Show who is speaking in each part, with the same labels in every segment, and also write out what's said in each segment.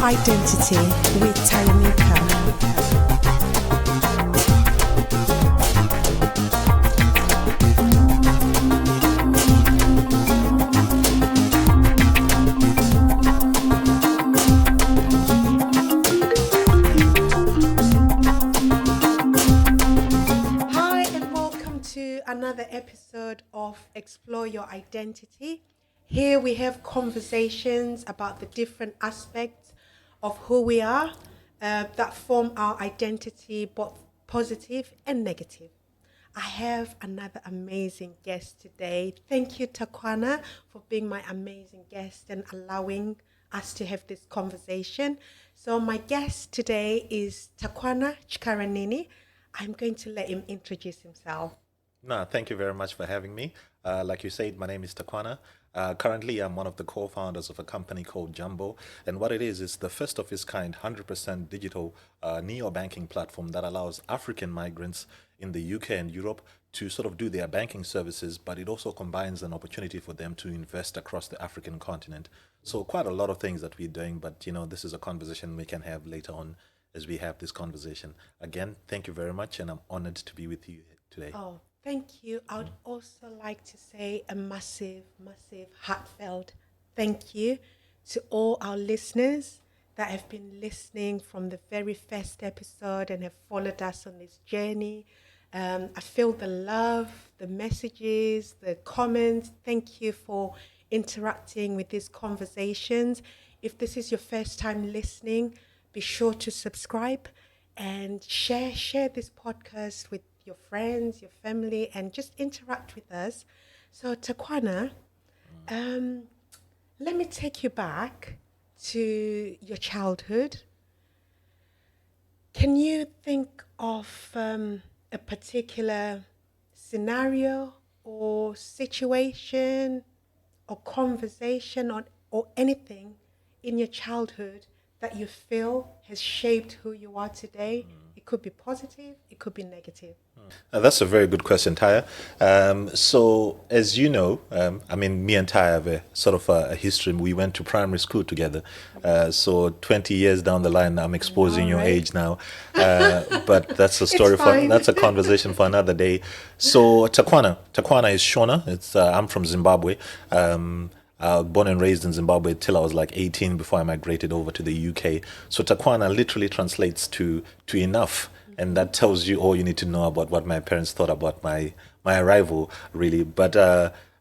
Speaker 1: Identity with Tayanika. Another episode of Explore Your Identity. Here we have conversations about the different aspects of who we are that form our identity, both positive and negative. I have another amazing guest today. Thank you, Takwana, for being my amazing guest and allowing us to have this conversation. So my guest today is Takwana Tyaranini. I'm going to let him introduce himself.
Speaker 2: No, thank you very much for having me. Like you said, my name is Takwana. Currently, I'm one of the co-founders of a company called Jumboo. And what it is the first of its kind, 100% digital neo-banking platform that allows African migrants in the UK and Europe to sort of do their banking services, but it also combines an opportunity for them to invest across the African continent. So quite a lot of things that we're doing, but this is a conversation we can have later on as we have this conversation. Again, thank you very much, and I'm honored to be with you today.
Speaker 1: Oh. Thank you. I would also like to say a massive, heartfelt thank you to all our listeners that have been listening from the very first episode and have followed us on this journey. I feel the love, the messages, the comments. Thank you for interacting with these conversations. If this is your first time listening, be sure to subscribe and share this podcast with your friends, your family, and just interact with us. So Takwana, let me take you back to your childhood. Can you think of a particular scenario or situation or conversation or anything in your childhood that you feel has shaped who you are today? It could be positive, it could be negative.
Speaker 2: That's a very good question, Taya. So, as you know, me and Taya have a sort of a history. We went to primary school together. So, 20 years down the line, I'm exposing your age now. But that's a story that's a conversation for another day. So, Takwana is Shona. I'm from Zimbabwe. Born and raised in Zimbabwe till I was like 18 before I migrated over to the UK. So Takwana literally translates to enough. And that tells you all you need to know about what my parents thought about my arrival, really. But,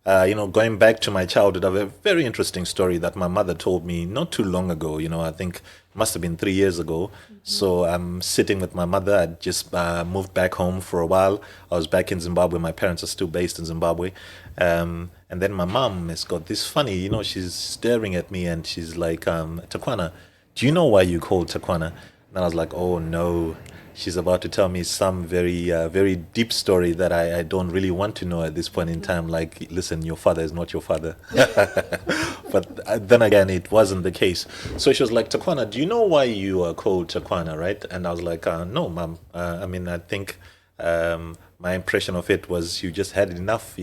Speaker 2: going back to my childhood, I have a very interesting story that my mother told me not too long ago. I think it must have been 3 years ago. Mm-hmm. So I'm sitting with my mother. I just moved back home for a while. I was back in Zimbabwe. My parents are still based in Zimbabwe. And then my mom has got this funny, she's staring at me and she's like, Takwana, do you know why you called Takwana? And I was like, oh no, she's about to tell me some very, very deep story that I don't really want to know at this point in time. Like, listen, your father is not your father. But then again, it wasn't the case. So she was like, Takwana, do you know why you are called Takwana, right? And I was like, no, mom. I think my impression of it was you just had enough,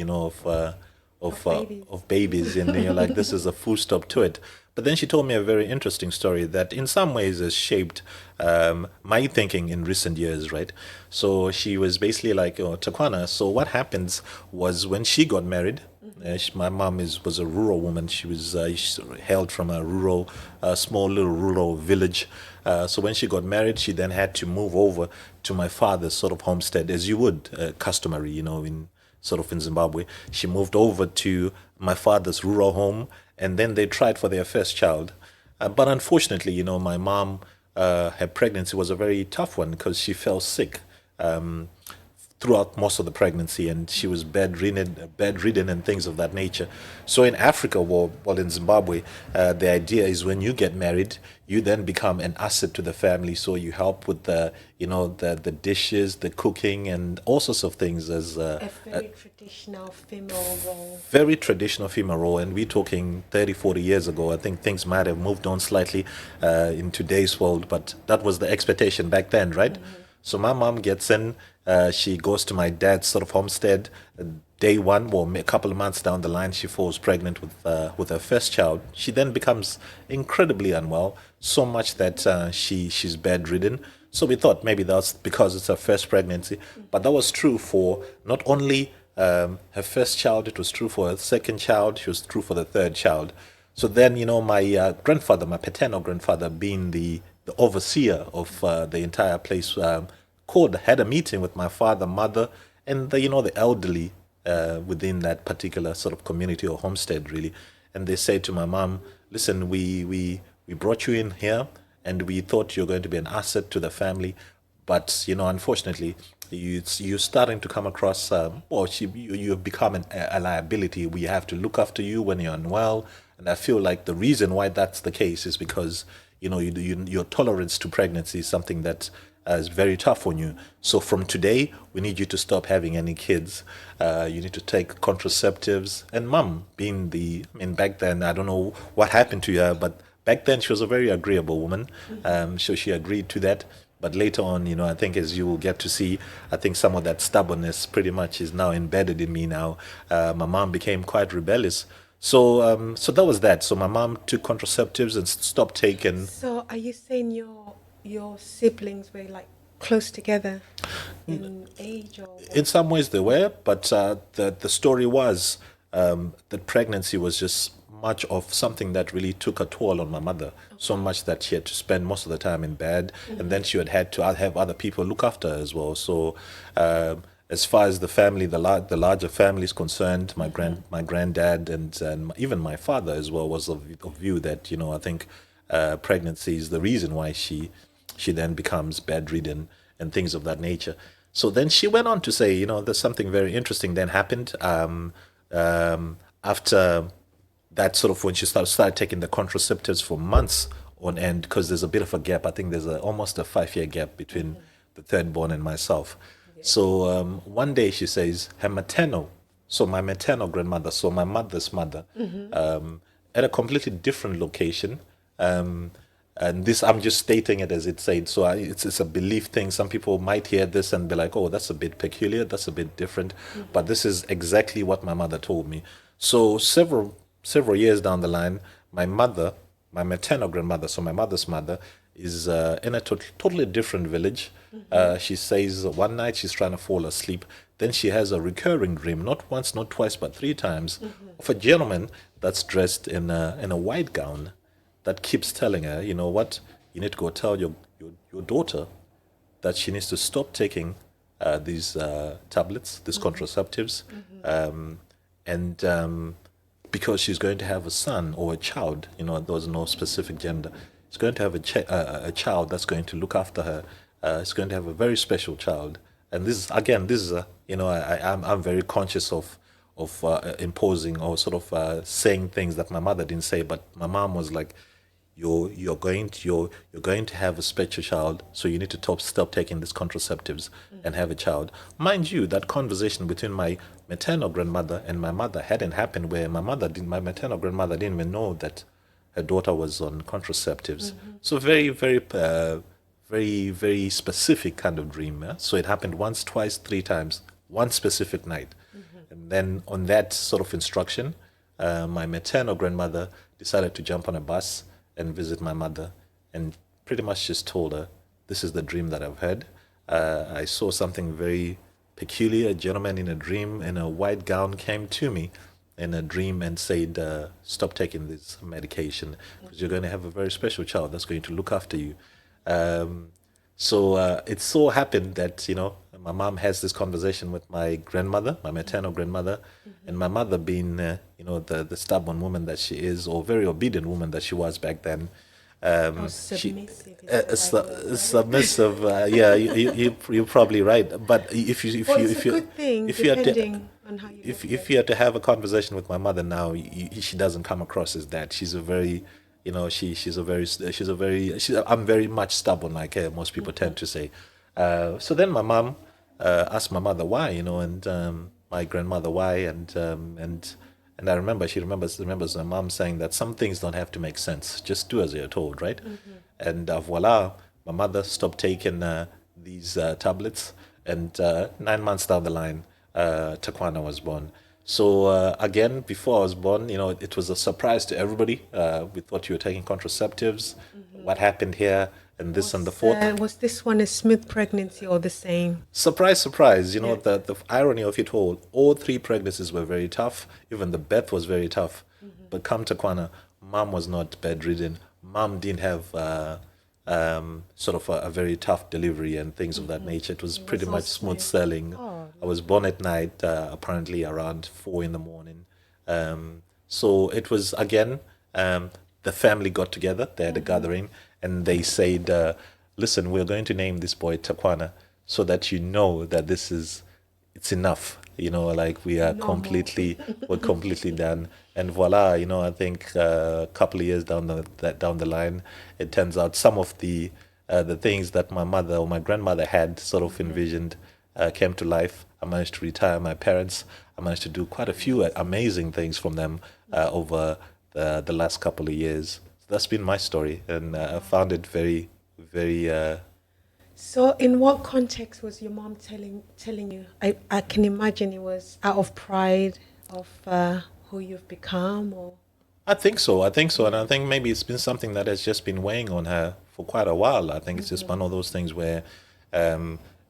Speaker 2: of babies, and you're like, this is a full stop to it. But then she told me a very interesting story that in some ways has shaped my thinking in recent years, right? So she was basically like, Takwana, so what happens was when she got married, my mom was a rural woman. She was hailed from a small little rural village. So when she got married, she then had to move over to my father's sort of homestead, as you would, customary, in Zimbabwe. She moved over to my father's rural home, and then they tried for their first child. But unfortunately, my mom, her pregnancy was a very tough one because she fell sick throughout most of the pregnancy, and she was bedridden and things of that nature. So in Africa, well in Zimbabwe, the idea is when you get married, you then become an asset to the family. So you help with the dishes, the cooking, and all sorts of things. As
Speaker 1: a very traditional female role.
Speaker 2: Very traditional female role, and we're talking 30, 40 years ago. I think things might have moved on slightly in today's world, but that was the expectation back then, right? Mm-hmm. So my mom gets in, she goes to my dad's sort of homestead. Day one, or a couple of months down the line, she falls pregnant with her first child. She then becomes incredibly unwell, so much that she's bedridden. So we thought maybe that's because it's her first pregnancy, but that was true for not only her first child, it was true for her second child, it was true for the third child. So then, my grandfather, my paternal grandfather, being the overseer of the entire place, had a meeting with my father, mother, and the elderly within that particular sort of community or homestead, really. And they said to my mom, listen, we brought you in here and we thought you're going to be an asset to the family. But, unfortunately, you're starting to come across, you've become a liability. We have to look after you when you're unwell. And I feel like the reason why that's the case is because, your tolerance to pregnancy is something that is very tough on you. So from today, we need you to stop having any kids. You need to take contraceptives. And mom, back then, I don't know what happened to her, but back then she was a very agreeable woman. So she agreed to that. But later on, I think as you will get to see, I think some of that stubbornness pretty much is now embedded in me now. My mom became quite rebellious. So that was that. So my mom took contraceptives and stopped taking.
Speaker 1: So are you saying your siblings were like close together in age or what?
Speaker 2: In some ways they were, but the story was that pregnancy was just much of something that really took a toll on my mother, so much that she had to spend most of the time in bed, and then she had to have other people look after her as well. So as far as the family, the larger family is concerned, my granddad and even my father as well was of view that I think pregnancy is the reason why she then becomes bedridden and things of that nature. So then she went on to say, there's something very interesting then happened after that, sort of when she started taking the contraceptives for months on end, because there's a bit of a gap. I think there's almost a 5-year gap between the third born and myself. So one day she says my maternal grandmother, so my mother's mother, at a completely different location. And this, I'm just stating it as it's said. So it's a belief thing. Some people might hear this and be like, oh, that's a bit peculiar. That's a bit different. But this is exactly what my mother told me. So several years down the line, my maternal grandmother, so my mother's mother, is in a totally different village. She says one night she's trying to fall asleep. Then she has a recurring dream, not once, not twice, but 3 times, of a gentleman that's dressed in a white gown that keeps telling her, you know what, you need to go tell your daughter that she needs to stop taking these tablets, these contraceptives, and because she's going to have a son or a child, there was no specific gender. She's going to have a child that's going to look after her. It's going to have a very special child. And this is I'm very conscious of imposing or sort of saying things that my mother didn't say, but my mom was like, you're going to have a special child, so you need to stop taking these contraceptives and have a child. Mind you, that conversation between my maternal grandmother and my mother hadn't happened where my maternal grandmother didn't even know that her daughter was on contraceptives. So very, very, very, very specific kind of dream. Yeah? So it happened once, twice, 3 times, one specific night. And then on that sort of instruction, my maternal grandmother decided to jump on a bus and visit my mother, and pretty much just told her, this is the dream that I've had. I saw something very peculiar. A gentleman in a dream in a white gown came to me in a dream and said, stop taking this medication because you're going to have a very special child that's going to look after you. So it so happened that, my mom has this conversation with my grandmother, my maternal grandmother, and my mother being, the stubborn woman that she is, or very obedient woman that she was back then.
Speaker 1: Submissive.
Speaker 2: Submissive. Yeah, you're probably right. But if you had to have a conversation with my mother now, she doesn't come across as that. She's a very, I'm very much stubborn, like most people tend to say. So then my mom asked my mother why, and my grandmother why, and I remember she remembers my mom saying that some things don't have to make sense, just do as you're told, right? And voila, my mother stopped taking these tablets, and 9 months down the line, Takwana was born. So again, before I was born, it was a surprise to everybody. We thought you were taking contraceptives. What happened here, and this and the fourth.
Speaker 1: Was this one a smooth pregnancy or the same?
Speaker 2: Surprise, surprise.
Speaker 1: Yeah.
Speaker 2: The irony of it all three pregnancies were very tough. Even the birth was very tough. But come to Kwana, mom was not bedridden. Mom didn't have sort of a very tough delivery and things of that nature. It was pretty much smooth sailing.
Speaker 1: Oh,
Speaker 2: I was born at night, apparently around 4 in the morning. So it was, again, the family got together. They had a gathering, and they said, listen, we're going to name this boy Takwana so that you know that it's enough. Like we are we're completely done. And voila, I think a couple of years down the line, it turns out some of the things that my mother or my grandmother had sort of envisioned came to life. I managed to retire my parents. I managed to do quite a few amazing things from them over the last couple of years. So that's been my story, and I found it very, very.
Speaker 1: So, in what context was your mom telling you? I can imagine it was out of pride of who you've become, or.
Speaker 2: I think so, and I think maybe it's been something that has just been weighing on her for quite a while. I think it's just one of those things where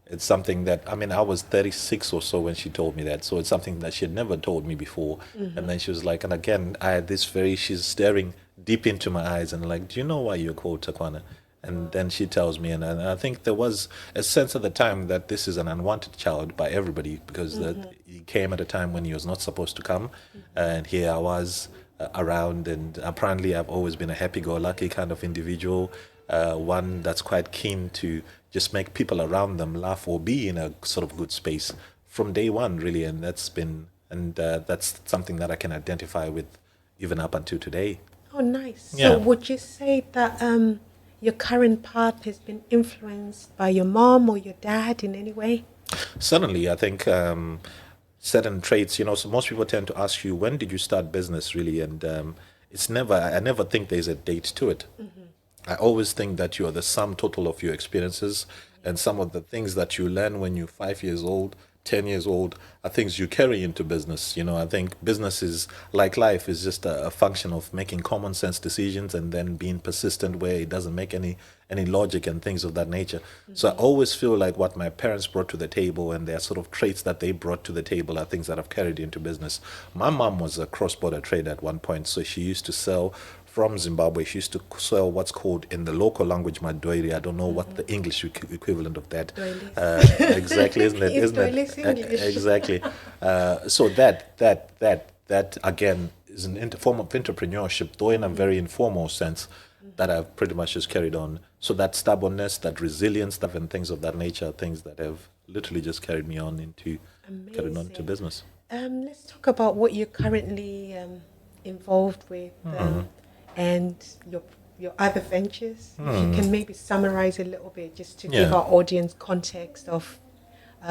Speaker 2: it's something that, I was 36 or so when she told me that, so it's something that she had never told me before. And then she was like, and again, I had she's staring deep into my eyes and like, do you know why you're called Takwana? And then she tells me, and I think there was a sense at the time that this is an unwanted child by everybody, because he came at a time when he was not supposed to come. And here I was around, and apparently I've always been a happy-go-lucky kind of individual, one that's quite keen to just make people around them laugh or be in a sort of good space from day one, really. And that's something that I can identify with even up until today.
Speaker 1: Oh, nice.
Speaker 2: Yeah.
Speaker 1: So would you say that your current path has been influenced by your mom or your dad in any way?
Speaker 2: Certainly, I think certain traits, so most people tend to ask you, when did you start business, really? And I never think there's a date to it. I always think that you are the sum total of your experiences, and some of the things that you learn when you're 5 years old, 10 years old, are things you carry into business. I think business is like life, is just a function of making common sense decisions and then being persistent where it doesn't make any logic and things of that nature. So I always feel like what my parents brought to the table and their sort of traits that they brought to the table are things that I've carried into business. My mom was a cross-border trader at one point, so she used to sell from Zimbabwe. She used to sell what's called in the local language madoiri. I don't know what the English equivalent of that. Exactly, isn't it? Isn't it?
Speaker 1: English.
Speaker 2: Exactly. So that again is a form of entrepreneurship, though in a very informal sense, that I've pretty much just carried on. So that stubbornness, that resilience, stuff and things of that nature, are things that have literally just carried me on into business.
Speaker 1: Let's talk about what you're currently involved with. And your other ventures. If you can maybe summarize a little bit just to give our audience context of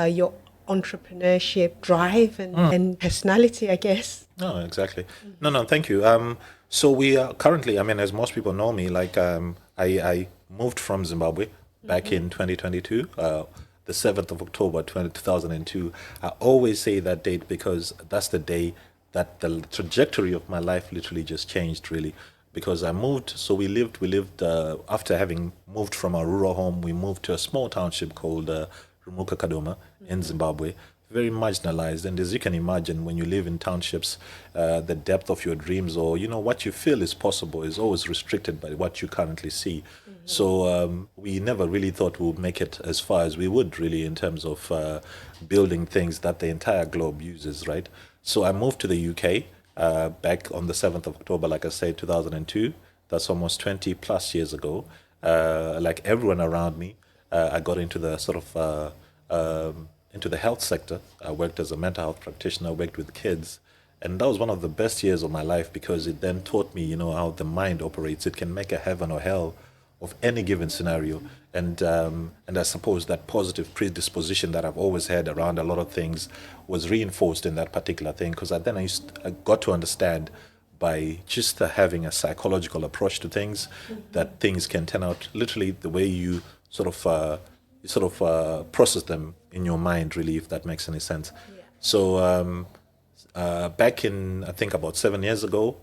Speaker 1: your entrepreneurship drive and personality, I guess.
Speaker 2: No, exactly. No, thank you. So we are currently, as most people know me, like I moved from Zimbabwe back in 2022, the 7th of October 2002. I always say that date because that's the day that the trajectory of my life literally just changed, really. Because I moved, so we lived, after having moved from our rural home, we moved to a small township called Rumuka Kadoma in Zimbabwe, very marginalized. And as you can imagine, when you live in townships, the depth of your dreams or, what you feel is possible is always restricted by what you currently see. So we never really thought we would make it as far as we would, really, in terms of building things that the entire globe uses, right? So I moved to the UK. Back on the 7th of October, like I said, 2002. That's almost 20 plus years ago. Like everyone around me, I got into the sort of into the health sector. I worked as a mental health practitioner, worked with kids, and that was one of the best years of my life because it then taught me, how the mind operates. It can make a heaven or hell of any given scenario. And I suppose that positive predisposition that I've always had around a lot of things was reinforced in that particular thing because I got to understand by just having a psychological approach to things that things can turn out literally the way you sort of sort of process them in your mind, really, if that makes any sense.
Speaker 1: Yeah.
Speaker 2: So back in, I think, about 7 years ago,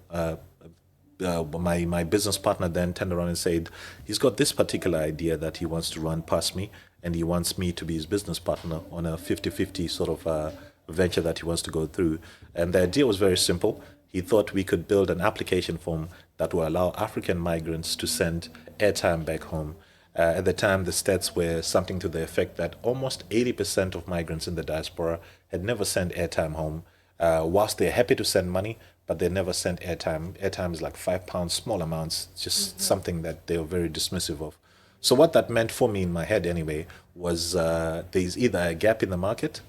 Speaker 2: my business partner then turned around and said he's got this particular idea that he wants to run past me, and he wants me to be his business partner on a 50-50 sort of venture that he wants to go through. And the idea was very simple. He thought we could build an application form that will allow African migrants to send airtime back home. At the time, the stats were something to the effect that almost 80% of migrants in the diaspora had never sent airtime home. Whilst they're happy to send money, but they never sent airtime. Airtime is like £5, small amounts, just something that they were very dismissive of. So what that meant for me in my head anyway was there's either a gap in the market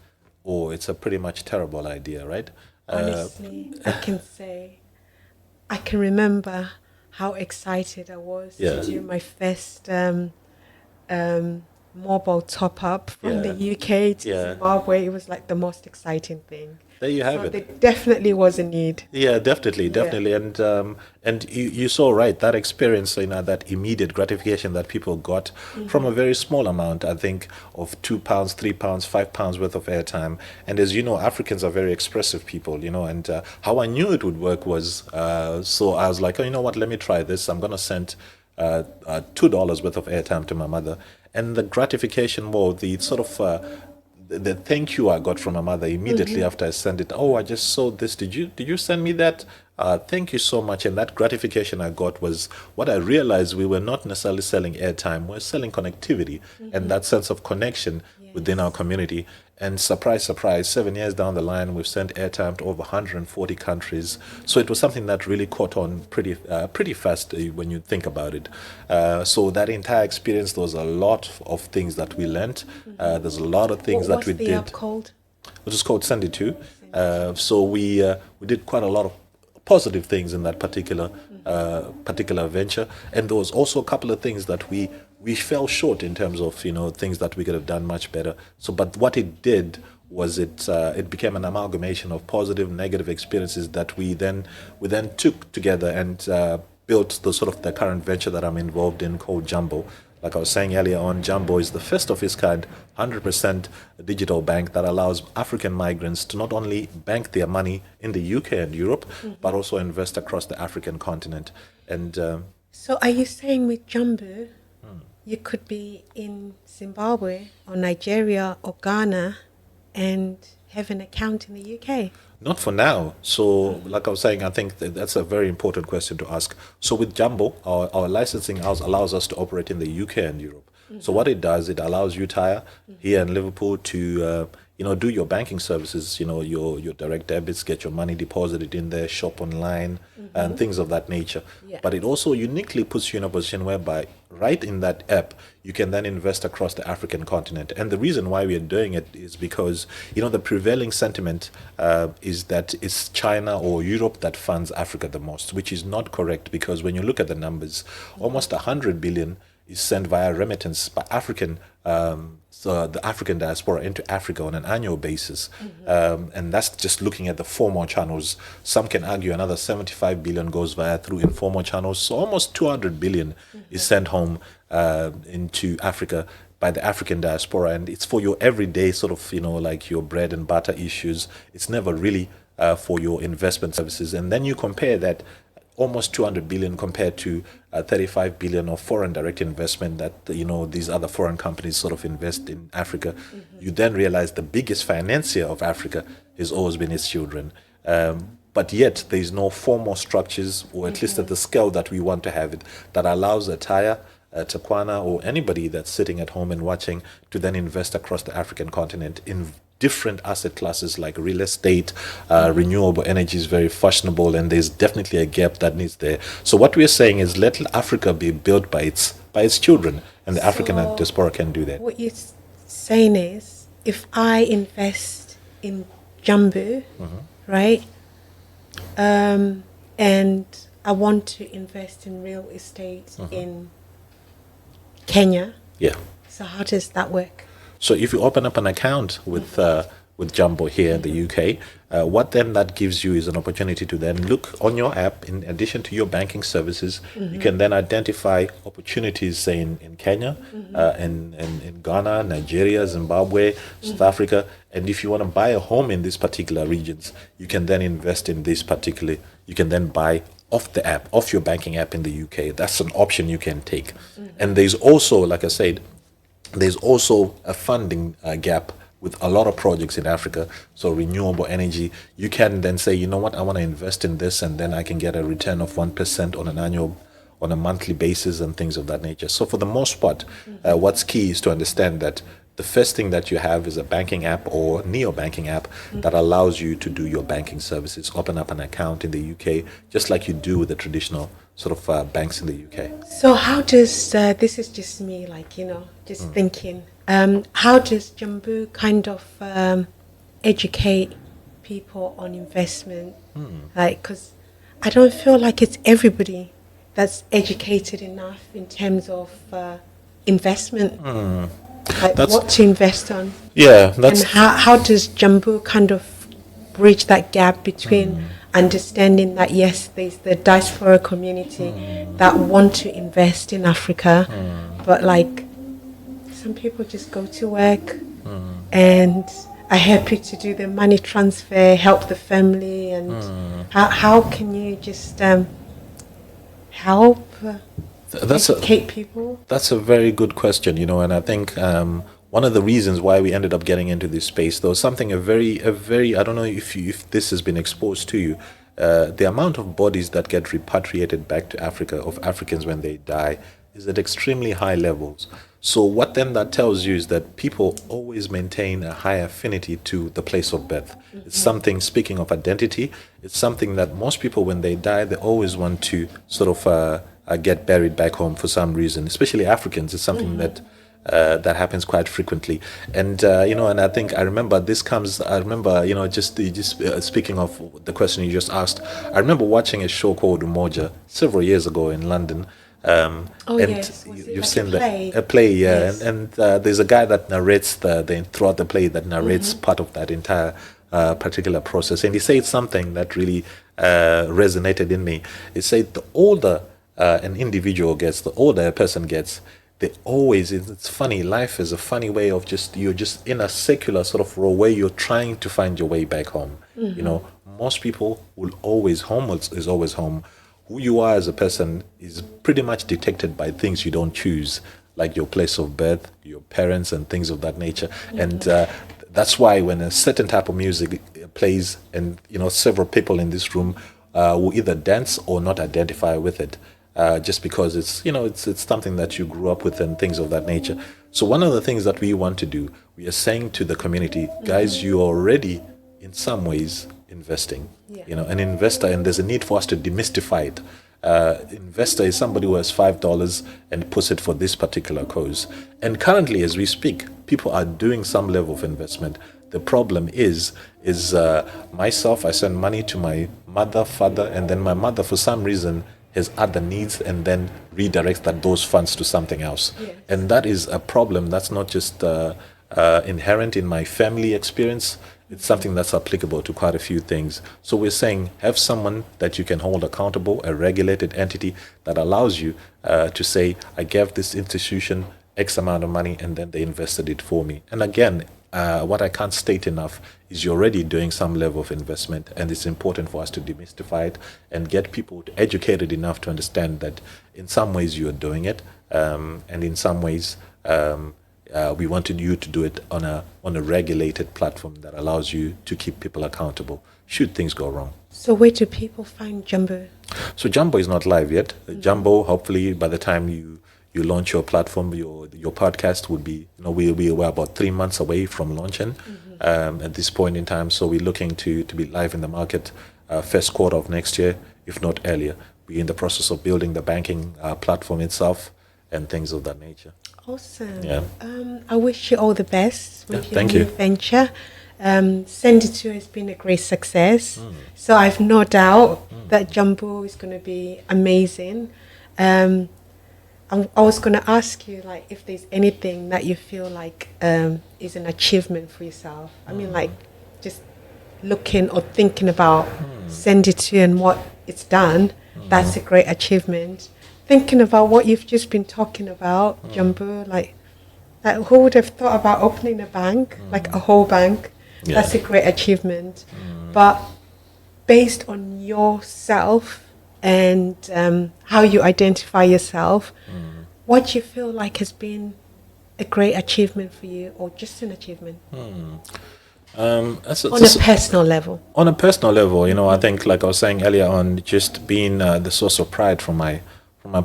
Speaker 2: or it's a pretty much terrible idea, right?
Speaker 1: Honestly, I can say, I can remember how excited I was to do my first mobile top up from the UK to Zimbabwe. It was like the most exciting thing.
Speaker 2: There you have it.
Speaker 1: There definitely was a need.
Speaker 2: Yeah, definitely. And you saw, right, that experience, that immediate gratification that people got from a very small amount, I think, of £2, £3, £5 worth of airtime. And as you know, Africans are very expressive people, and how I knew it would work was, so I was like, oh, you know what, let me try this. I'm going to send $2 worth of airtime to my mother. And the gratification, the sort of the thank you I got from my mother immediately after I sent it. Oh, I just saw this. Did you send me that? Thank you so much. And that gratification I got was what I realized we were not necessarily selling airtime. We're selling connectivity and that sense of connection within our community. And surprise, surprise, 7 years down the line, we've sent airtime to over 140 countries. So it was something that really caught on pretty fast when you think about it. So that entire experience, there was a lot of things that we learned. There's a lot of things that we did.
Speaker 1: What's the app called?
Speaker 2: Which is called Send It To. So we did quite a lot of positive things in that particular venture, and there was also a couple of things that we fell short in terms of things that we could have done much better. So, but what it did was it became an amalgamation of positive, negative experiences that we then took together and built the current venture that I'm involved in called Jumboo. Like I was saying earlier on, Jumboo is the first of its kind, 100% digital bank that allows African migrants to not only bank their money in the UK and Europe, but also invest across the African continent. And
Speaker 1: so are you saying with Jumboo, you could be in Zimbabwe or Nigeria or Ghana and have an account in the UK?
Speaker 2: Not for now. So, like I was saying, I think that's a very important question to ask. So with Jumboo, our licensing allows us to operate in the UK and Europe. So what it does, it allows you, Taya, here in Liverpool to do your banking services, your direct debits, get your money deposited in there, shop online, and things of that nature.
Speaker 1: Yeah.
Speaker 2: But it also uniquely puts you in a position whereby right in that app, you can then invest across the African continent. And the reason why we are doing it is because, the prevailing sentiment is that it's China or Europe that funds Africa the most, which is not correct, because when you look at the numbers, almost 100 billion is sent via remittance by the African diaspora into Africa on an annual basis. And that's just looking at the formal channels. Some can argue another 75 billion goes through informal channels. So almost 200 billion is sent home into Africa by the African diaspora. And it's for your everyday sort of, like your bread and butter issues. It's never really for your investment services. And then you compare that almost 200 billion compared to 35 billion of foreign direct investment that these other foreign companies sort of invest in Africa. You then realize the biggest financier of Africa has always been its children. But yet there is no formal structures, or at least at the scale that we want to have it, that allows a Taya, a Takwana, or anybody that's sitting at home and watching to then invest across the African continent in different asset classes like real estate. Renewable energy is very fashionable, and there's definitely a gap that needs there. So what we're saying is let Africa be built by its children, and the African diaspora can do that.
Speaker 1: What you're saying is, if I invest in Jumboo, right, and I want to invest in real estate in Kenya,
Speaker 2: Yeah.
Speaker 1: so how does that work?
Speaker 2: So if you open up an account with with Jumboo here in the UK. What then that gives you is an opportunity to then look on your app, in addition to your banking services, you can then identify opportunities, say in Kenya, in Ghana, Nigeria, Zimbabwe, South Africa. And if you want to buy a home in these particular regions, you can then invest in this particular, you can then buy off the app, off your banking app in the UK. That's an option you can take. And there's also, like I said, there's also a funding gap with a lot of projects in Africa. So renewable energy, you can then say, you know what, I want to invest in this, and then I can get a return of 1% on a monthly basis and things of that nature. So for the most part, what's key is to understand that the first thing that you have is a banking app or neo-banking app that allows you to do your banking services, open up an account in the UK, just like you do with the traditional sort of banks in the UK.
Speaker 1: So how does, this is just me, like, just thinking, how does Jumboo kind of educate people on investment? Like, because I don't feel like it's everybody that's educated enough in terms of investment. Like what to invest on.
Speaker 2: Yeah,
Speaker 1: and how does Jumboo kind of bridge that gap between understanding that yes, there's the diaspora community that want to invest in Africa, but like some people just go to work and are happy to do the money transfer, help the family, and how can you just help educate people?
Speaker 2: That's a very good question, and I think one of the reasons why we ended up getting into this space, though, something a very I don't know if this has been exposed to you, the amount of bodies that get repatriated back to Africa of Africans when they die is at extremely high levels. So what then that tells you is that people always maintain a high affinity to the place of birth. It's something, speaking of identity, it's something that most people, when they die, they always want to sort of get buried back home for some reason, especially Africans. It's something that happens quite frequently. And, and I think I remember just speaking of the question you just asked, I remember watching a show called Umoja several years ago in London.
Speaker 1: Yes.
Speaker 2: You've seen a play, yeah. Yes. And there's a guy that narrates throughout the play that narrates part of that entire particular process. And he said something that really resonated in me. He said the older an individual gets, the older a person gets, it's funny, life is a funny way of you're just in a secular sort of role where you're trying to find your way back home. Most people will always, home is always home. Who you are as a person is pretty much dictated by things you don't choose, like your place of birth, your parents, and things of that nature. And that's why when a certain type of music plays, and several people in this room will either dance or not identify with it, just because it's something that you grew up with and things of that nature. So one of the things that we want to do, we are saying to the community, guys, you are already in some ways investing. An investor, and there's a need for us to demystify it. Investor is somebody who has $5 and puts it for this particular cause. And currently, as we speak, people are doing some level of investment. The problem is myself, I send money to my mother, father, and then my mother, for some reason, has other needs and then redirects those funds to something else. Yes. And that is a problem that's not just inherent in my family experience. It's something that's applicable to quite a few things. So we're saying have someone that you can hold accountable, a regulated entity that allows you to say, I gave this institution X amount of money and then they invested it for me. And again, what I can't state enough is you're already doing some level of investment, and it's important for us to demystify it and get people educated enough to understand that in some ways you're doing it, and in some ways we wanted you to do it on a regulated platform that allows you to keep people accountable should things go wrong.
Speaker 1: So where do people find Jumboo?
Speaker 2: So Jumboo is not live yet. Jumboo, hopefully by the time you launch your platform, your podcast would be, we're about 3 months away from launching at this point in time. So we're looking to be live in the market first quarter of next year, if not earlier. We're in the process of building the banking platform itself and things of that nature.
Speaker 1: Awesome.
Speaker 2: Yeah.
Speaker 1: I wish you all the best with your
Speaker 2: thank
Speaker 1: new
Speaker 2: you.
Speaker 1: venture. Send It To has been a great success. So I've no doubt that Jumboo is going to be amazing. I was going to ask you, like, if there's anything that you feel like is an achievement for yourself. I mean, like, just looking or thinking about send it to and what it's done. That's a great achievement. Thinking about what you've just been talking about, Jumboo, like who would have thought about opening a bank, like a whole bank? Yeah. That's a great achievement. But based on yourself and how you identify yourself, what do you feel like has been a great achievement for you, or just an achievement? On a personal level.
Speaker 2: On a personal level, you know, I think, like I was saying earlier on, just being the source of pride from my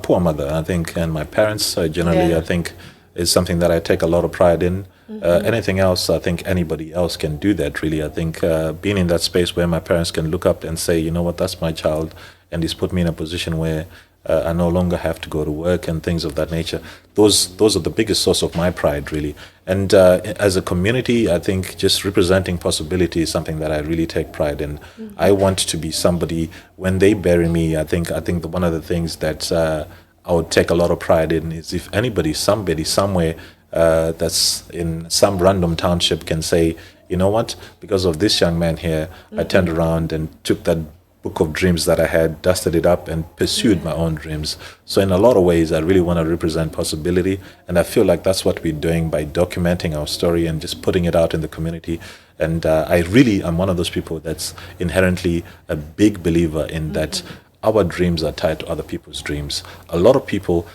Speaker 2: poor mother, I think, and my parents generally, I think, is something that I take a lot of pride in. Anything else, I think anybody else can do that, really. I think being in that space where my parents can look up and say, you know what, that's my child, and he's put me in a position where I no longer have to go to work and things of that nature. Those are the biggest source of my pride, really. And as a community, I think just representing possibility is something that I really take pride in. I want to be somebody, when they bury me, I think one of the things that I would take a lot of pride in is if anybody, somebody, somewhere that's in some random township can say, you know what, because of this young man here, I turned around and took that book of dreams that I had, dusted it up, and pursued my own dreams. So in a lot of ways, I really want to represent possibility, and I feel like that's what we're doing by documenting our story and just putting it out in the community. And I really am one of those people that's inherently a big believer in that our dreams are tied to other people's dreams. A lot of people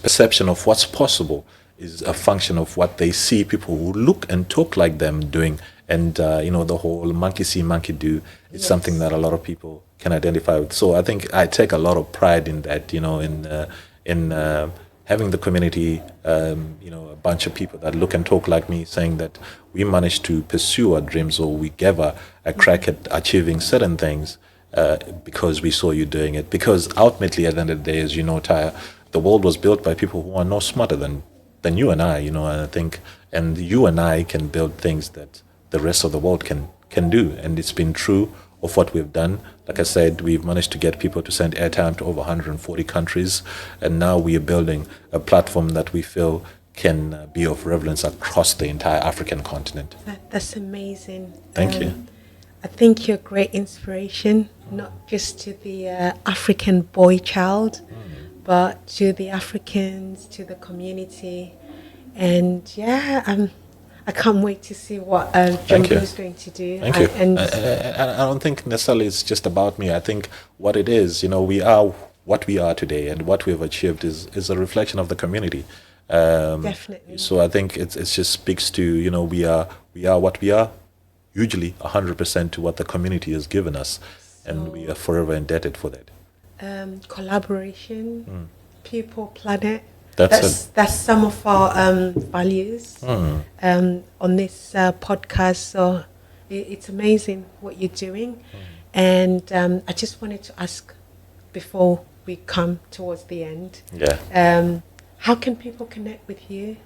Speaker 2: perception of what's possible is a function of what they see people who look and talk like them doing. And, you know, the whole monkey see, monkey do is something that a lot of people can identify with. So I think I take a lot of pride in that, you know, in having the community, you know, a bunch of people that look and talk like me, saying that we managed to pursue our dreams, or we gave a crack at achieving certain things because we saw you doing it. Because ultimately, at the end of the day, as you know, Taya, the world was built by people who are no smarter than you and I, you know, and I think, and you and I can build things that the rest of the world can do. And it's been true of what we've done. Like I said, we've managed to get people to send airtime to over 140 countries. And now we are building a platform that we feel can be of relevance across the entire African continent.
Speaker 1: That's amazing.
Speaker 2: Thank you.
Speaker 1: I think you're a great inspiration, not just to the African boy child, but to the Africans, to the community. And I can't wait to see what Jumboo is going to do.
Speaker 2: Thank you. And I don't think necessarily it's just about me. I think what it is, you know, we are what we are today, and what we've achieved is a reflection of the community.
Speaker 1: Definitely.
Speaker 2: So I think it just speaks to, you know, we are what we are, hugely 100% to what the community has given us, and we are forever indebted for that.
Speaker 1: Collaboration, people, planet. That's some of our values on this podcast. So it's amazing what you're doing. And I just wanted to ask, before we come towards the end, how can people connect with you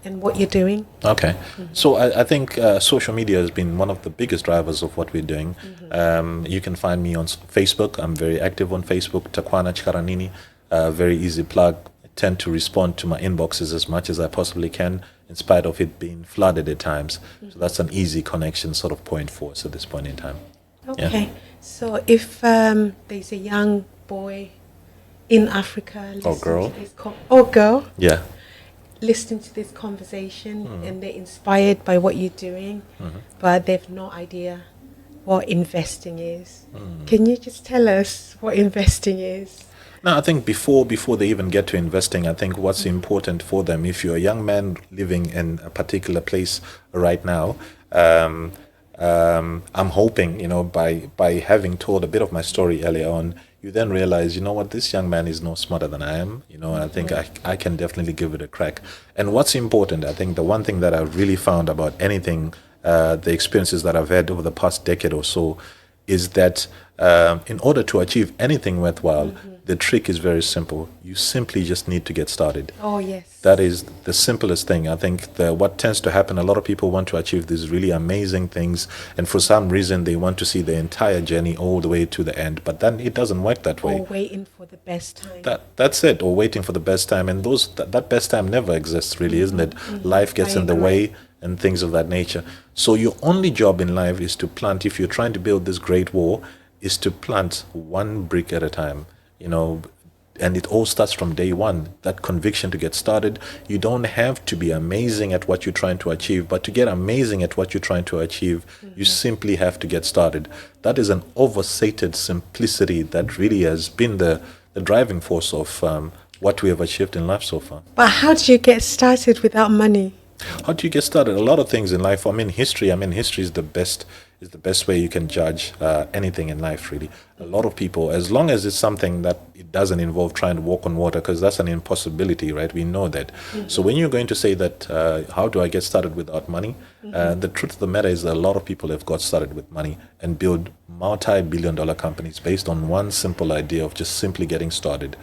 Speaker 1: and what you're doing? Okay.
Speaker 2: So I think social media has been one of the biggest drivers of what we're doing. You can find me on Facebook. I'm very active on Facebook, Takwana Tyaranini. Very easy plug. Tend to respond to my inboxes as much as I possibly can, in spite of it being flooded at times. So that's an easy connection sort of point for us at this point in time.
Speaker 1: Okay. So if there's a young boy in Africa
Speaker 2: or girl,
Speaker 1: listening to this conversation and they're inspired by what you're doing, but they've no idea what investing is, can you just tell us what investing is?
Speaker 2: No, I think before they even get to investing, I think what's important for them, if you're a young man living in a particular place right now, I'm hoping, you know, by having told a bit of my story earlier on, you then realize, you know what, this young man is no smarter than I am, you know, and I think I can definitely give it a crack. And what's important, I think the one thing that I've really found about anything, the experiences that I've had over the past decade or so, is that In order to achieve anything worthwhile, the trick is very simple. You simply just need to get started.
Speaker 1: Oh, yes.
Speaker 2: That is the simplest thing. I think what tends to happen, a lot of people want to achieve these really amazing things, and for some reason they want to see the entire journey all the way to the end, but then it doesn't work that way.
Speaker 1: Or waiting for the best time.
Speaker 2: That's it, or waiting for the best time, and that best time never exists, really, isn't it? Life gets in the way and things of that nature. So your only job in life is to plant, if you're trying to build this great wall, is to plant one brick at a time, and it all starts from day one, that conviction to get started. You don't have to be amazing at what you're trying to achieve, but to get amazing at what you're trying to achieve, you simply have to get started. That is an overstated simplicity that really has been the driving force of what we have achieved in life so far.
Speaker 1: But how do you get started without money?
Speaker 2: How do you get started? A lot of things in life. History is the best way you can judge anything in life, really. A lot of people, as long as it's something that it doesn't involve trying to walk on water, because that's an impossibility, right? We know that. So when you're going to say that, how do I get started without money? The truth of the matter is that a lot of people have got started with money and build multi-billion-dollar companies based on one simple idea of just simply getting started.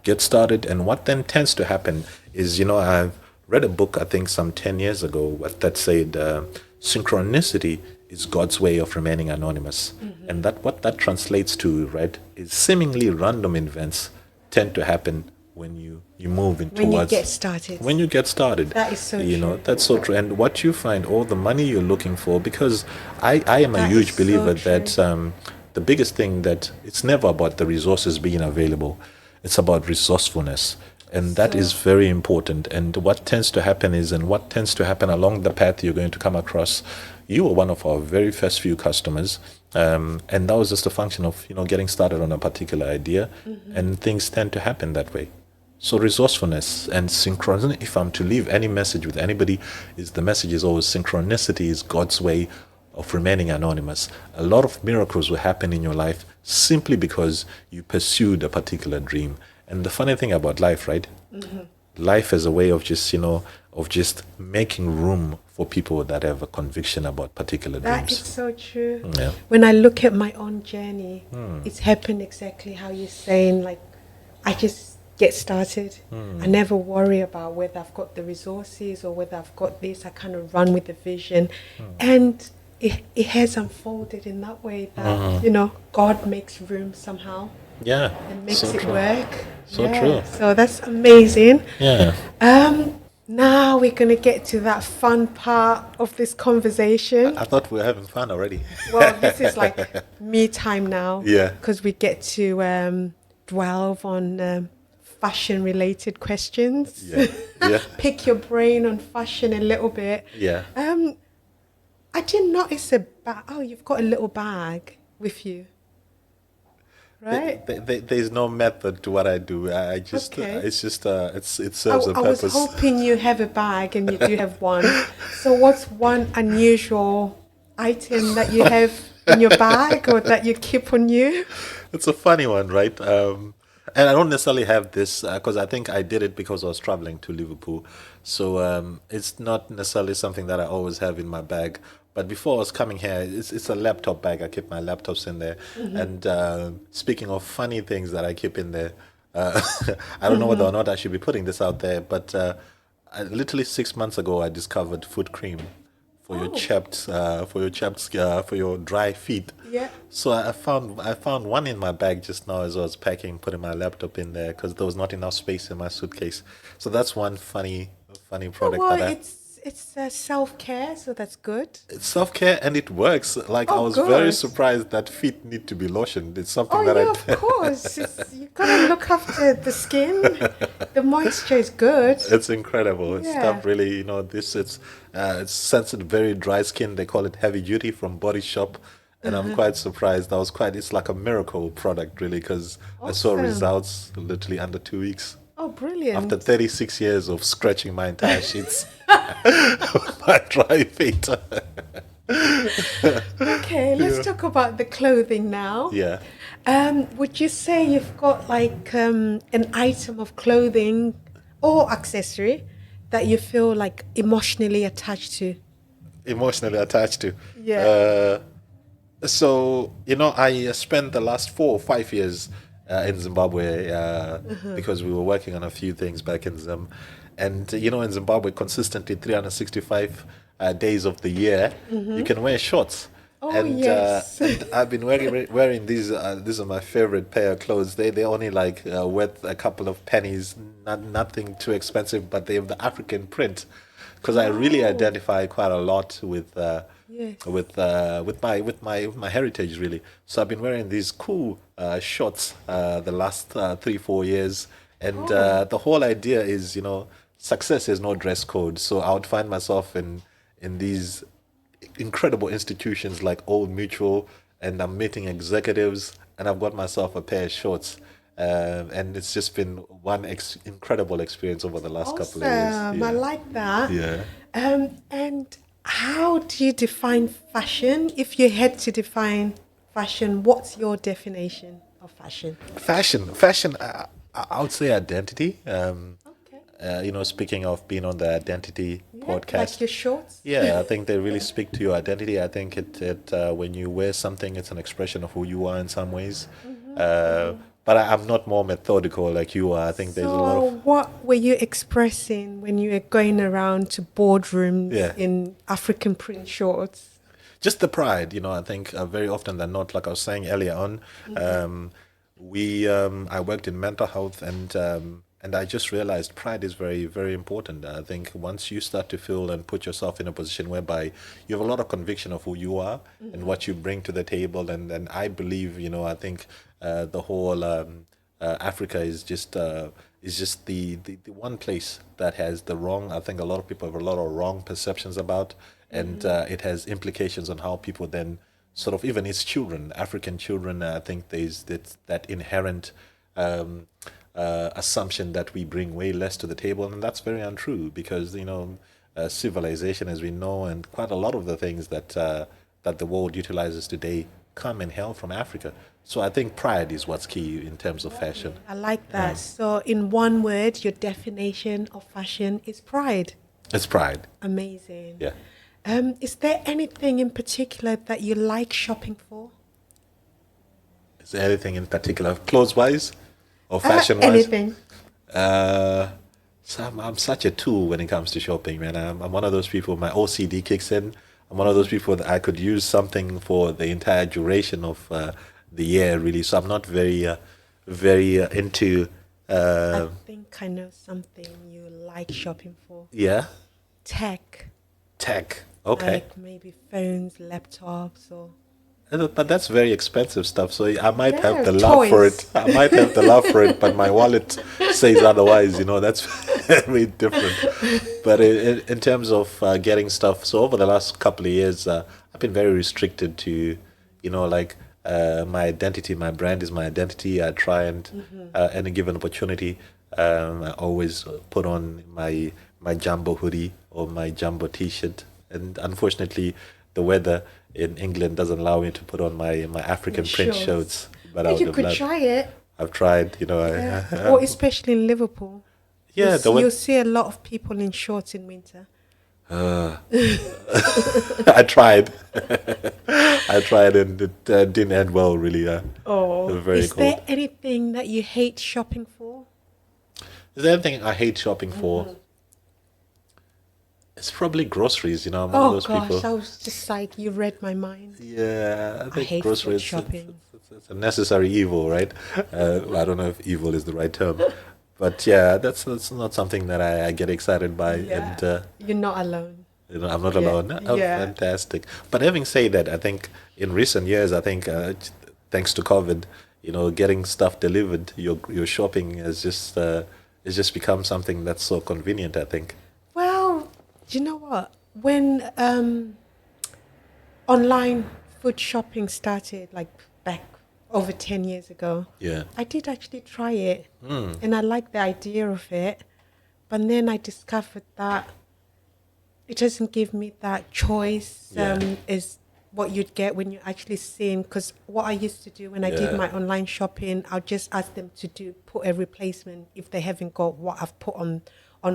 Speaker 2: Get started, and what then tends to happen is, I've read a book, I think some 10 years ago, that said synchronicity is God's way of remaining anonymous. And what that translates to, right, is seemingly random events tend to happen when you move in towards...
Speaker 1: When you get started.
Speaker 2: When you get started.
Speaker 1: That is so true.
Speaker 2: That's so true. And what you find, all the money you're looking for, because I am a huge believer that the biggest thing, that it's never about the resources being available. It's about resourcefulness. And that is very important. And what tends to happen along the path you're going to come across, you were one of our very first few customers. And that was just a function of, getting started on a particular idea. And things tend to happen that way. So resourcefulness and synchronicity, if I'm to leave any message with anybody, the message is always synchronicity is God's way of remaining anonymous. A lot of miracles will happen in your life simply because you pursued a particular dream. And the funny thing about life, right? Life is a way of just making room for people that have a conviction about particular dreams.
Speaker 1: That is so true.
Speaker 2: Yeah.
Speaker 1: When I look at my own journey, it's happened exactly how you're saying. Like, I just get started. I never worry about whether I've got the resources or whether I've got this. I kind of run with the vision. And it has unfolded in that way that, God makes room somehow.
Speaker 2: Yeah.
Speaker 1: And makes
Speaker 2: so
Speaker 1: it
Speaker 2: true.
Speaker 1: work.
Speaker 2: So true.
Speaker 1: So that's amazing.
Speaker 2: Yeah.
Speaker 1: Now we're going to get to that fun part of this conversation.
Speaker 2: I thought we were having fun already.
Speaker 1: Well, this is like me time now.
Speaker 2: Yeah.
Speaker 1: Because we get to delve on fashion-related questions.
Speaker 2: Yeah.
Speaker 1: Pick your brain on fashion a little bit.
Speaker 2: Yeah.
Speaker 1: I didn't notice a bag. Oh, you've got a little bag with you. Right.
Speaker 2: There's no method to what I do. I just, it's just, it serves a
Speaker 1: I was
Speaker 2: purpose.
Speaker 1: hoping you have a bag, and you do have one. So what's one unusual item that you have in your bag or that you keep on you?
Speaker 2: It's a funny one, right? And I don't necessarily have this because I think I did it because I was traveling to Liverpool. So it's not necessarily something that I always have in my bag. But before I was coming here, it's a laptop bag. I keep my laptops in there. And speaking of funny things that I keep in there, I don't know whether or not I should be putting this out there, but literally 6 months ago, I discovered foot cream for your chapped, for your dry feet.
Speaker 1: Yeah.
Speaker 2: So I found one in my bag just now as I was packing, putting my laptop in there because there was not enough space in my suitcase. So that's one funny product that I...
Speaker 1: It's self-care, so that's good.
Speaker 2: It's self-care and it works. Like I was very surprised that feet need to be lotioned. It's something that
Speaker 1: of course. You gotta look after the skin. The moisture is good.
Speaker 2: It's incredible. It's stuff really, it's sensitive, very dry skin. They call it heavy duty from Body Shop. And I'm quite surprised. It's like a miracle product really because I saw results literally under 2 weeks.
Speaker 1: Oh, brilliant.
Speaker 2: After 36 years of scratching my entire sheets with my dry feet.
Speaker 1: Okay, let's talk about the clothing now.
Speaker 2: Yeah.
Speaker 1: Would you say you've got like an item of clothing or accessory that you feel like emotionally attached to?
Speaker 2: Emotionally attached to?
Speaker 1: Yeah.
Speaker 2: So, I spent the last 4 or 5 years in Zimbabwe because we were working on a few things back in Zim. And, in Zimbabwe, consistently 365 days of the year, you can wear shorts.
Speaker 1: Oh,
Speaker 2: And
Speaker 1: yes.
Speaker 2: I've been wearing these. These are my favorite pair of clothes. They only like worth a couple of pennies, nothing too expensive, but they have the African print because I really
Speaker 1: Oh,
Speaker 2: identify quite a lot with
Speaker 1: yes.
Speaker 2: with my heritage really. So I've been wearing these cool shorts the last 3 4 years, and
Speaker 1: Oh,
Speaker 2: the whole idea is success is no dress code. So I would find myself in these incredible institutions like Old Mutual, and I'm meeting executives, and I've got myself a pair of shorts. And it's just been one incredible experience over the last couple of years.
Speaker 1: awesome. I
Speaker 2: Yeah.
Speaker 1: like that.
Speaker 2: Yeah.
Speaker 1: And how do you define fashion? If you had to define fashion, what's your definition of fashion?
Speaker 2: Fashion. I would say identity.
Speaker 1: Okay.
Speaker 2: Speaking of being on the identity
Speaker 1: Yeah, like
Speaker 2: podcast,
Speaker 1: your shorts.
Speaker 2: yeah, I think they really speak to your identity. I think when you wear something, it's an expression of who you are in some ways. But I'm not more methodical like you are. I think there's a lot
Speaker 1: So,
Speaker 2: of
Speaker 1: what were you expressing when you were going around to boardrooms
Speaker 2: yeah,
Speaker 1: in African print shorts?
Speaker 2: just the pride. I think very often than not, like I was saying earlier on, we I worked in mental health, and I just realized pride is very very important. I think once you start to feel and put yourself in a position whereby you have a lot of conviction of who you are and what you bring to the table, and I believe I think the whole Africa is just the one place that has the wrong. I think a lot of people have a lot of wrong perceptions about, and it has implications on how people then sort of even its children, African children. I think there's that inherent assumption that we bring way less to the table, and that's very untrue because civilization, as we know, and quite a lot of the things that the world utilizes today come and hail from Africa. So I think pride is what's key in terms of fashion.
Speaker 1: I like that. So, in one word, your definition of fashion is pride.
Speaker 2: It's pride.
Speaker 1: Amazing.
Speaker 2: Yeah.
Speaker 1: Is there anything in particular that you like shopping for?
Speaker 2: Is there anything in particular, clothes wise or fashion wise?
Speaker 1: Anything.
Speaker 2: Uh, so I'm such a tool when it comes to shopping, man. I'm one of those people. My OCD kicks in. I'm one of those people that I could use something for the entire duration of the year, really. So I'm not very into.
Speaker 1: I
Speaker 2: Uh,
Speaker 1: think I know something you like shopping for.
Speaker 2: yeah,
Speaker 1: Tech,
Speaker 2: tech. Okay.
Speaker 1: like maybe phones, laptops, or
Speaker 2: But that's very expensive stuff, so I might have
Speaker 1: yeah,
Speaker 2: the love for
Speaker 1: toys.
Speaker 2: it. I might have the love for it, but my wallet says otherwise. That's very different. But in terms of getting stuff, so over the last couple of years, I've been very restricted to, like my identity. My brand is my identity. I try and any given opportunity, I always put on my Jumbo hoodie or my Jumbo T-shirt. And unfortunately, the weather in England doesn't allow me to put on my African print
Speaker 1: Shorts.
Speaker 2: shirts. But I
Speaker 1: Yeah,
Speaker 2: would
Speaker 1: you
Speaker 2: have
Speaker 1: could
Speaker 2: loved.
Speaker 1: try it.
Speaker 2: I've tried.
Speaker 1: Yeah. Or especially in Liverpool.
Speaker 2: Yeah,
Speaker 1: You'll see a lot of people in shorts in winter.
Speaker 2: uh, I tried. I tried, and it didn't end well. Really, it
Speaker 1: Oh,
Speaker 2: was very
Speaker 1: is
Speaker 2: cold.
Speaker 1: there anything that you hate shopping for?
Speaker 2: Is there anything I hate shopping for? It's probably groceries. I'm one of
Speaker 1: Oh
Speaker 2: those
Speaker 1: gosh,
Speaker 2: people.
Speaker 1: I was just like, you read my mind.
Speaker 2: Yeah, I
Speaker 1: I
Speaker 2: think
Speaker 1: hate food
Speaker 2: groceries.
Speaker 1: shopping.
Speaker 2: It's a necessary evil, right? I don't know if evil is the right term, but yeah, that's not something that I get excited by,
Speaker 1: Yeah,
Speaker 2: and
Speaker 1: you're not alone.
Speaker 2: I'm not
Speaker 1: Yeah,
Speaker 2: alone. Oh,
Speaker 1: yeah.
Speaker 2: fantastic! But having said that, I think in recent years, I think thanks to COVID, getting stuff delivered, your shopping has just become something that's so convenient. I think.
Speaker 1: Well, do you know what? When online food shopping started, like back over 10 years ago,
Speaker 2: Yeah.
Speaker 1: I did actually try it,
Speaker 2: Mm.
Speaker 1: and I liked the idea of it. But then I discovered that it doesn't give me that choice
Speaker 2: Yeah.
Speaker 1: is what you'd get when you're actually seeing. Because what I used to do when I did
Speaker 2: Yeah.
Speaker 1: my online shopping, I'll just ask them to put a replacement if they haven't got what I've put on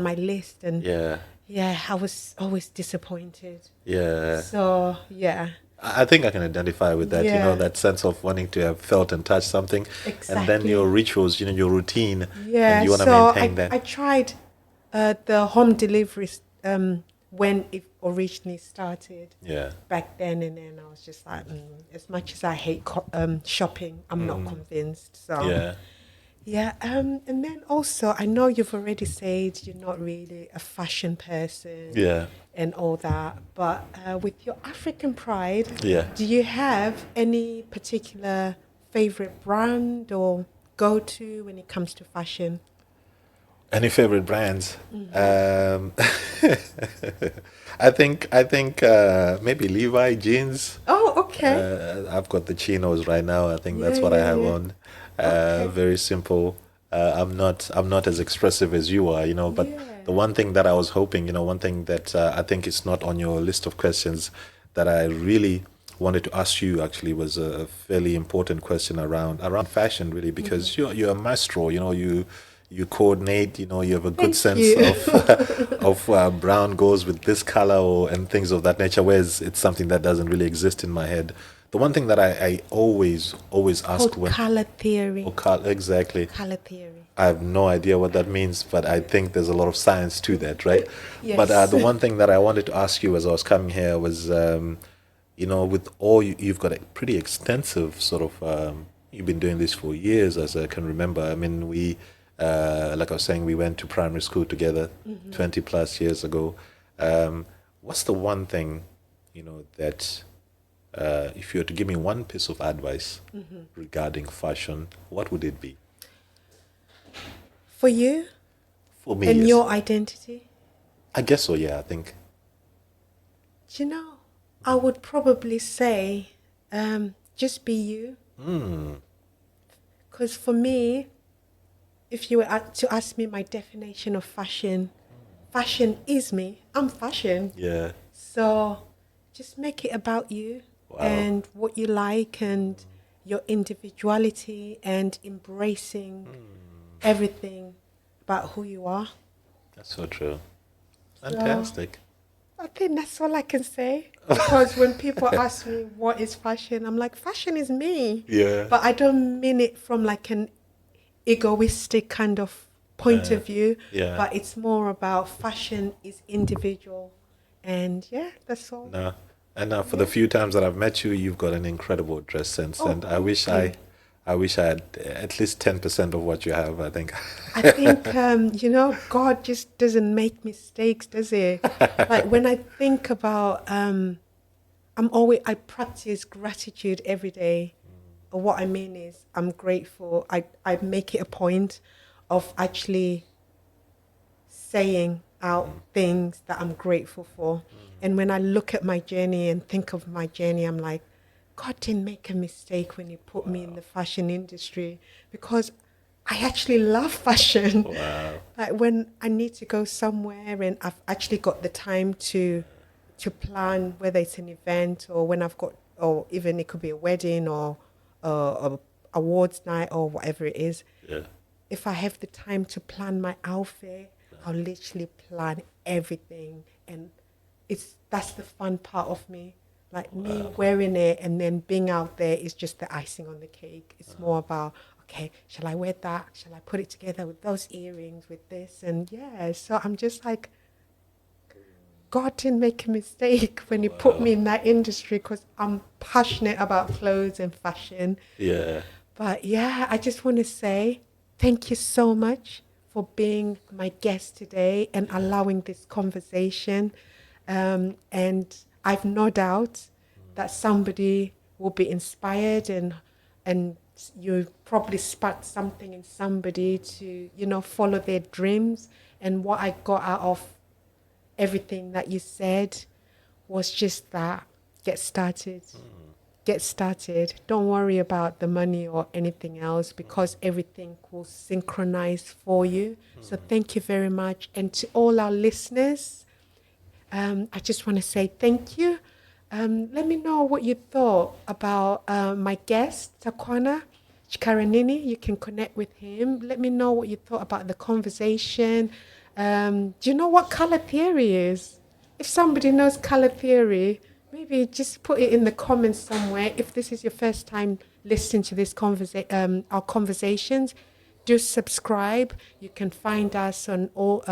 Speaker 1: my list. And
Speaker 2: Yeah.
Speaker 1: yeah, I was always disappointed.
Speaker 2: Yeah.
Speaker 1: So yeah,
Speaker 2: I think I can identify with that,
Speaker 1: Yeah.
Speaker 2: that sense of wanting to have felt and touched something. And then
Speaker 1: Exactly.
Speaker 2: your rituals, your routine, and
Speaker 1: Yeah,
Speaker 2: you want to
Speaker 1: so
Speaker 2: maintain that.
Speaker 1: I tried the home deliveries when it originally started
Speaker 2: Yeah.
Speaker 1: back then, and then I was just like, as much as I hate shopping, I'm not convinced. So
Speaker 2: Yeah.
Speaker 1: yeah, and then also I know you've already said you're not really a fashion person
Speaker 2: Yeah.
Speaker 1: and all that, but with your African pride,
Speaker 2: Yeah.
Speaker 1: do you have any particular favorite brand or go-to when it comes to fashion?
Speaker 2: Any favorite brands? I think maybe Levi jeans.
Speaker 1: Oh, okay.
Speaker 2: I've got the chinos right now. I think
Speaker 1: Yeah,
Speaker 2: that's what I
Speaker 1: yeah,
Speaker 2: have
Speaker 1: yeah.
Speaker 2: on.
Speaker 1: Okay.
Speaker 2: Very simple. I'm not as expressive as you are, but
Speaker 1: Yeah.
Speaker 2: the one thing that I was hoping, one thing that I think is not on your list of questions that I really wanted to ask you actually was a fairly important question around fashion, really, because you're a maestro. You coordinate. You have a good
Speaker 1: Thank
Speaker 2: sense
Speaker 1: you.
Speaker 2: of brown goes with this color and things of that nature. Whereas it's something that doesn't really exist in my head. The one thing that I always ask
Speaker 1: Called
Speaker 2: when
Speaker 1: color theory.
Speaker 2: exactly.
Speaker 1: Color theory.
Speaker 2: I have no idea what that means, but I think there's a lot of science to that, right? But
Speaker 1: Yes.
Speaker 2: the one thing that I wanted to ask you as I was coming here was, with all you've got a pretty extensive sort of, you've been doing this for years, as I can remember. I mean, like I was saying, we went to primary school together 20 plus years ago. What's the one thing, that if you were to give me one piece of advice regarding fashion, what would it be?
Speaker 1: For you
Speaker 2: For me,
Speaker 1: and
Speaker 2: yes.
Speaker 1: your identity,
Speaker 2: I guess so, yeah, I think.
Speaker 1: do you know, I would probably say just be you. Because for me, if you were to ask me my definition of fashion, fashion is me. I'm fashion.
Speaker 2: Yeah.
Speaker 1: So just make it about you
Speaker 2: Wow.
Speaker 1: and what you like and your individuality and embracing everything about who you are.
Speaker 2: That's so true.
Speaker 1: So
Speaker 2: Fantastic.
Speaker 1: I think that's all I can say. Because when people ask me what is fashion, I'm like, fashion is me.
Speaker 2: Yeah.
Speaker 1: But I don't mean it from like an egoistic kind of point of view.
Speaker 2: yeah.
Speaker 1: But it's more about fashion is individual. And yeah, that's all.
Speaker 2: No. And for the few times that I've met you, you've got an incredible dress sense,
Speaker 1: Oh,
Speaker 2: and I wish
Speaker 1: thank you.
Speaker 2: I wish I had at least 10% of what you have. I think.
Speaker 1: I think, God just doesn't make mistakes, does he? Like when I think about, I practice gratitude every day. Or what I mean is I'm grateful. I make it a point of actually saying out things that I'm grateful for. And when I look at my journey and think of my journey, I'm like, God didn't make a mistake when he put me in the fashion industry because I actually love fashion.
Speaker 2: Wow.
Speaker 1: Like when I need to go somewhere and I've actually got the time to plan whether it's an event or when I've got, or even it could be a wedding or a awards night or whatever it is.
Speaker 2: Yeah.
Speaker 1: If I have the time to plan my outfit, I'll literally plan everything, and that's the fun part of me. Like me wearing it and then being out there is just the icing on the cake. It's more about, okay, shall I wear that? Shall I put it together with those earrings, with this? And yeah, so I'm just like, God didn't make a mistake when he put me in that industry because I'm passionate about clothes and fashion.
Speaker 2: Yeah.
Speaker 1: But yeah, I just want to say thank you so much for being my guest today and allowing this conversation. And I've no doubt that somebody will be inspired and you probably sparked something in somebody to, follow their dreams. And what I got out of everything that you said was just that get started. Get started. Don't worry about the money or anything else because everything will synchronize for you. So thank you very much. And to all our listeners, I just want to say thank you. Let me know what you thought about my guest, Takwana Tyaranini. You can connect with him. Let me know what you thought about the conversation. Do you know what color theory is? If somebody knows color theory, maybe just put it in the comments somewhere. If this is your first time listening to this our conversations, do subscribe. You can find us on all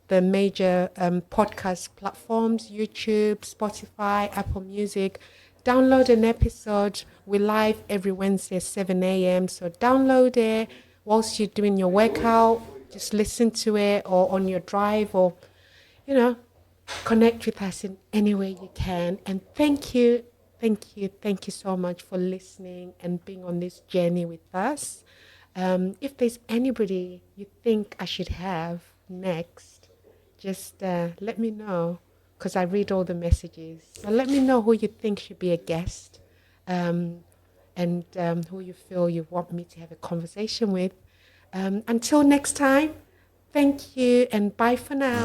Speaker 1: the major podcast platforms: YouTube, Spotify, Apple Music. Download an episode. We're live every Wednesday at 7 a.m. So download it whilst you're doing your workout. Just listen to it, or on your drive, or, connect with us in any way you can. And thank you so much for listening and being on this journey with us. If there's anybody you think I should have next, just let me know, because I read all the messages. So let me know who you think should be a guest, and who you feel you want me to have a conversation with. Until next time, thank you and bye for now.